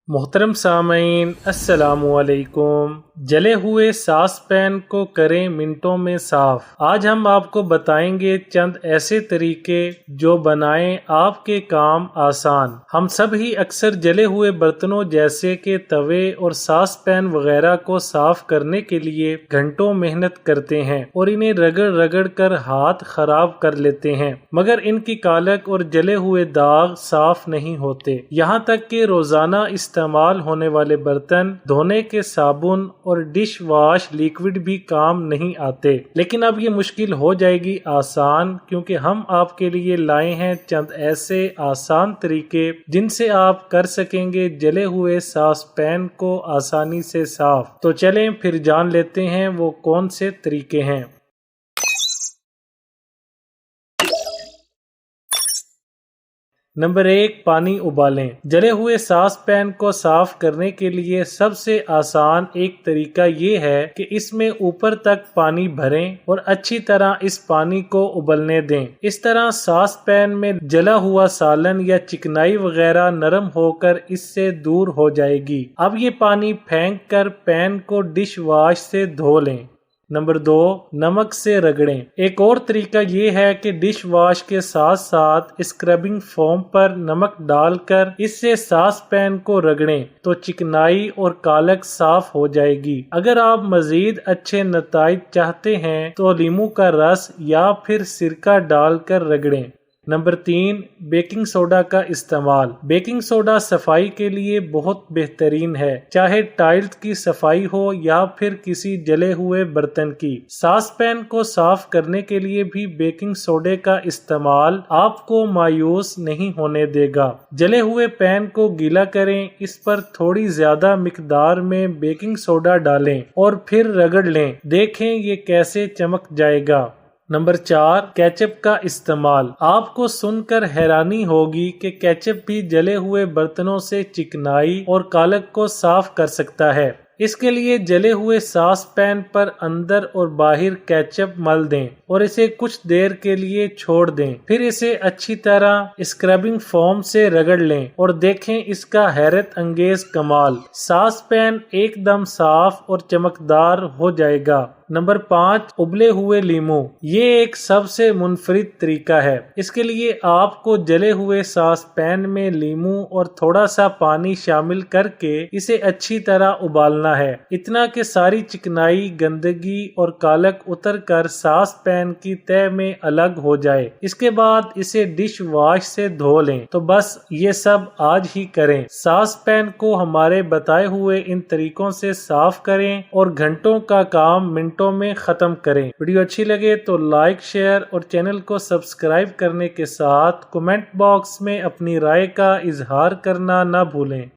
मोहतरम सामईन अस्सलामु अलैकुम। जले हुए सास पैन को करें मिनटों में साफ। आज हम आपको बताएंगे चंद ऐसे तरीके जो बनाएं आपके काम आसान। हम सब ही अक्सर जले हुए बर्तनों जैसे कि तवे और सास पैन वगैरह को साफ करने के लिए घंटों मेहनत करते हैं और इन्हें रगड़ रगड़ कर हाथ खराब कर लेते हैं, मगर इनकी कालक और जले हुए दाग साफ नहीं होते। यहाँ तक कि रोजाना इस्तेमाल होने वाले बर्तन धोने के साबुन और डिश वॉश लिक्विड भी काम नहीं आते। लेकिन अब ये मुश्किल हो जाएगी आसान, क्योंकि हम आपके लिए लाए हैं चंद ऐसे आसान तरीके जिनसे आप कर सकेंगे जले हुए सास पैन को आसानी से साफ। तो चलें फिर जान लेते हैं वो कौन से तरीके हैं। नंबर 1, पानी उबालें। जले हुए सास पैन को साफ करने के लिए सबसे आसान एक तरीका ये है कि इसमें ऊपर तक पानी भरें और अच्छी तरह इस पानी को उबलने दें। इस तरह सास पैन में जला हुआ सालन या चिकनाई वगैरह नरम होकर इससे दूर हो जाएगी। अब ये पानी फेंक कर पैन को डिश वॉश से धो लें। नंबर 2, नमक से रगड़ें। एक और तरीका ये है कि डिश वॉश के साथ साथ स्क्रबिंग फोम पर नमक डालकर इससे सास पैन को रगड़ें तो चिकनाई और कालक साफ हो जाएगी। अगर आप मजीद अच्छे नताइज चाहते हैं तो नींबू का रस या फिर सिरका डालकर रगड़ें। नंबर 3, बेकिंग सोडा का इस्तेमाल। बेकिंग सोडा सफाई के लिए बहुत बेहतरीन है, चाहे टाइल्स की सफाई हो या फिर किसी जले हुए बर्तन की। सास पैन को साफ करने के लिए भी बेकिंग सोडे का इस्तेमाल आपको मायूस नहीं होने देगा। जले हुए पैन को गीला करें, इस पर थोड़ी ज्यादा मिकदार में बेकिंग सोडा डालें और फिर रगड़ लें। देखें ये कैसे चमक जाएगा। नंबर 4, केचप का इस्तेमाल। आपको सुनकर हैरानी होगी कि केचप भी जले हुए बर्तनों से चिकनाई और कालक को साफ कर सकता है। इसके लिए जले हुए सास पैन पर अंदर और बाहर केचप मल दें और इसे कुछ देर के लिए छोड़ दें। फिर इसे अच्छी तरह स्क्रबिंग फोम से रगड़ लें और देखें इसका हैरत अंगेज कमाल। सास पैन एकदम साफ और चमकदार हो जाएगा। नंबर 5, उबले हुए लीमू। ये एक सबसे मुनफरिद तरीका है। इसके लिए आपको जले हुए सास पैन में लीमू और थोड़ा सा पानी शामिल करके इसे अच्छी तरह उबालना है, इतना कि सारी चिकनाई, गंदगी और कालक उतर कर सास पैन की तह में अलग हो जाए। इसके बाद इसे डिश वॉश से धो लें। तो बस ये सब आज ही करें। सास पैन को हमारे बताए हुए इन तरीकों से साफ करें और घंटों का काम मिनटों में खत्म करें। वीडियो अच्छी लगे तो लाइक, शेयर और चैनल को सब्सक्राइब करने के साथ कमेंट बॉक्स में अपनी राय का इजहार करना न भूलें।